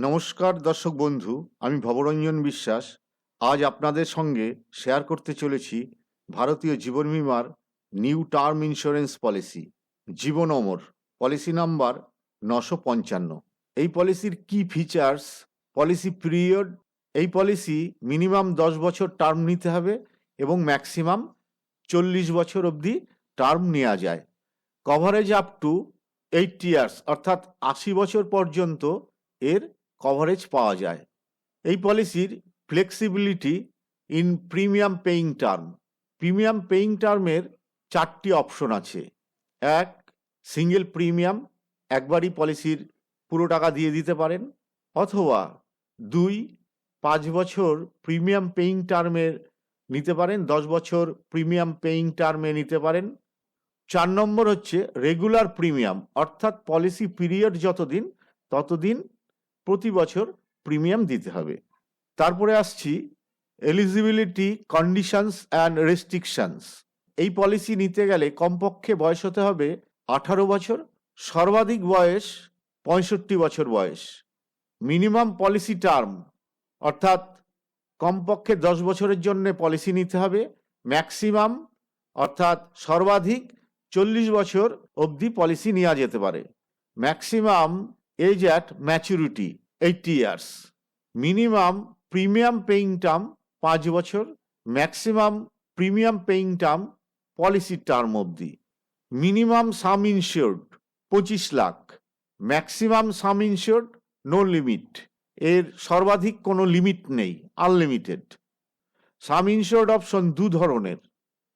নমস্কার দর্শক বন্ধু, আমি ভবরঞ্জন বিশ্বাস। আজ আপনাদের সঙ্গে শেয়ার করতে চলেছি ভারতীয় জীবন বীমার নিউ টার্ম ইন্স্যুরেন্স পলিসি জীবন অমর পলিসি নাম্বার 955। এই পলিসির কি ফিচার্স, পলিসি পিরিয়ড। এই পলিসি মিনিমাম 10 বছর টার্ম নিতে হবে এবং ম্যাক্সিমাম 40 বছর অবধি টার্ম নেওয়া যায়। কভারেজ আপ টু 80 ইয়ার্স অর্থাৎ 80 বছর পর্যন্ত এর কভারেজ পাওয়া যায়। এই পলিসির flexibility in premium paying term. Premium paying টার্মের 4টি অপশন আছে। এক, সিঙ্গেল প্রিমিয়াম, একবারই পলিসির পুরো টাকা দিয়ে দিতে পারেন। অথবা 2, 5 বছর প্রিমিয়াম পেইং টার্মের নিতে পারেন, 10 বছর প্রিমিয়াম পেইং টার্মে নিতে পারেন। 4 নম্বর হচ্ছে রেগুলার প্রিমিয়াম, অর্থাৎ পলিসি পিরিয়ড যতদিন ততদিন প্রতি বছর প্রিমিয়াম দিতে হবে। তারপরে আসছি এলিজিবিলিটি কন্ডিশনস অ্যান্ড রেস্ট্রিকশনস। এই পলিসি নিতে গেলে কমপক্ষে বয়স হতে হবে 18 বছর, সর্বাধিক বয়স 65 বছর বয়স। মিনিমাম পলিসি টার্ম অর্থাৎ কমপক্ষে 10 বছরের জন্য পলিসি নিতে হবে। ম্যাক্সিমাম অর্থাৎ সর্বাধিক 40 বছর অবধি পলিসি নেওয়া যেতে পারে। Maximum age at maturity 80 years. Minimum premium paying term 5 বছর, maximum premium paying term policy term অবধি। Minimum sum insured 25 lakh, maximum sum insured no limit, এর সর্বাধিক কোনো লিমিট নেই, আনলিমিটেড। সাম ইনশিওর্ড অপশন 2 ধরনের,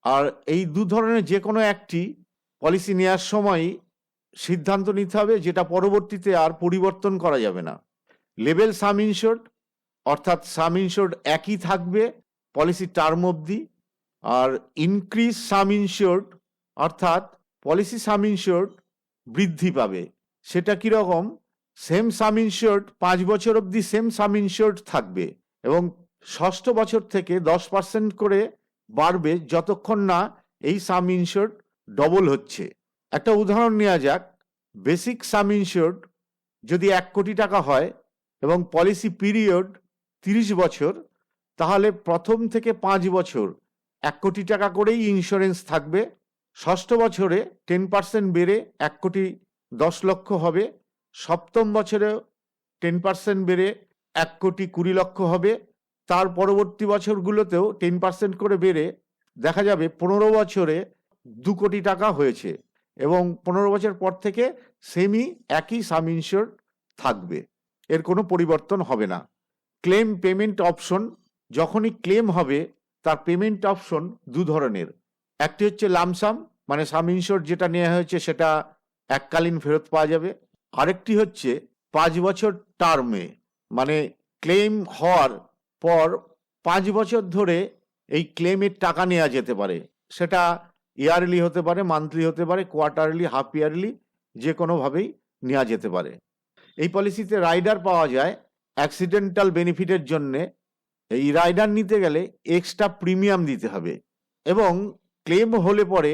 আর এই 2 ধরনের যে কোনো একটি পলিসি নেওয়ার সময় সিদ্ধান্ত নিতে হবে, যেটা পরবর্তীতে আর পরিবর্তন করা যাবে না। লেভেল সাম ইনশিওর্ড অর্থাৎ সাম ইনশিওর্ড একই থাকবে পলিসি টার্ম অবধি। আর ইনক্রিজ সাম ইনশিওর্ড অর্থাৎ পলিসি সাম ইনশিওর্ড বৃদ্ধি পাবে। সেটা কীরকম? সেম সাম ইনশিওর্ড 5 বছর অবধি সেম সাম ইনশিওর্ড থাকবে এবং 6ষ্ঠ বছর থেকে 10% করে বাড়বে যতক্ষণ না এই সাম ইনশিওর্ড ডবল হচ্ছে। একটা উদাহরণ নেওয়া যাক। বেসিক সাম ইনশিওর্ড যদি 1 কোটি টাকা হয় এবং পলিসি পিরিয়ড 30 বছর, তাহলে প্রথম থেকে 5 বছর 1 কোটি টাকা করেই ইন্স্যুরেন্স থাকবে। 6ষ্ঠ বছরে 10% বেড়ে 1 কোটি 10 লক্ষ হবে। 7ম বছরে 10% বেড়ে 1 কোটি 20 লক্ষ হবে। তার পরবর্তী বছরগুলোতেও 10% করে বেড়ে দেখা যাবে 15 বছরে 2 কোটি টাকা হয়েছে এবং 15 বছর পর থেকে একই সাম ইনশিওর্ড থাকবে, এর কোনো পরিবর্তন হবে না। ক্লেম পেমেন্ট অপশন, যখনই ক্লেম হবে তার পেমেন্ট অপশন 2 ধরনের। একটি হচ্ছে লামসাম, মানে সাম ইনশিওর্ড যেটা নেওয়া হয়েছে সেটা এককালীন ফেরত পাওয়া যাবে। আরেকটি হচ্ছে 5 বছর টার্মে, মানে ক্লেম হওয়ার পর 5 বছর ধরে এই ক্লেমের টাকা নেওয়া যেতে পারে। সেটা ইয়ারলি হতে পারে, মান্থলি হতে পারে, কোয়ার্টারলি, হাফ ইয়ারলি, যে কোনোভাবেই নেওয়া যেতে পারে। এই পলিসিতে রাইডার পাওয়া যায় অ্যাক্সিডেন্টাল বেনিফিটের জন্যে। এই রাইডার নিতে গেলে এক্সট্রা প্রিমিয়াম দিতে হবে এবং ক্লেম হলে পরে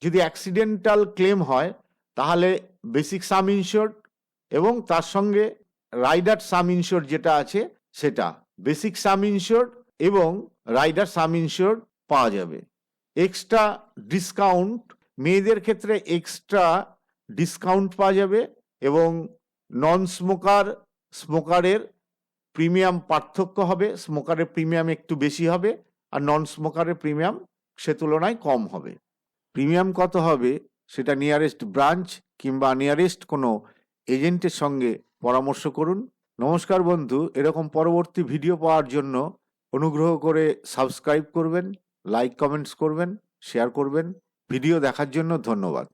যদি অ্যাক্সিডেন্টাল ক্লেম হয় তাহলে বেসিক সাম ইনশিওর্ড এবং তার সঙ্গে রাইডার সাম ইনশিওর্ড যেটা আছে সেটা, বেসিক সাম ইনশিওর্ড এবং রাইডার সাম ইনশিওর্ড পাওয়া যাবে। এক্সট্রা ডিসকাউন্ট, মেয়েদের ক্ষেত্রে এক্সট্রা ডিসকাউন্ট পাওয়া যাবে এবং নন স্মোকার স্মোকারের প্রিমিয়াম পার্থক্য হবে। স্মোকারের প্রিমিয়াম একটু বেশি হবে আর নন স্মোকারের প্রিমিয়াম সে তুলনায় কম হবে। প্রিমিয়াম কত হবে সেটা নিয়ারেস্ট ব্রাঞ্চ কিংবা নিয়ারেস্ট কোনো এজেন্টের সঙ্গে পরামর্শ করুন। নমস্কার বন্ধু, এরকম পরবর্তী ভিডিও পাওয়ার জন্য অনুগ্রহ করে সাবস্ক্রাইব করবেন, লাইক কমেন্টস করবেন, শেয়ার করবেন। ভিডিও দেখার জন্য ধন্যবাদ।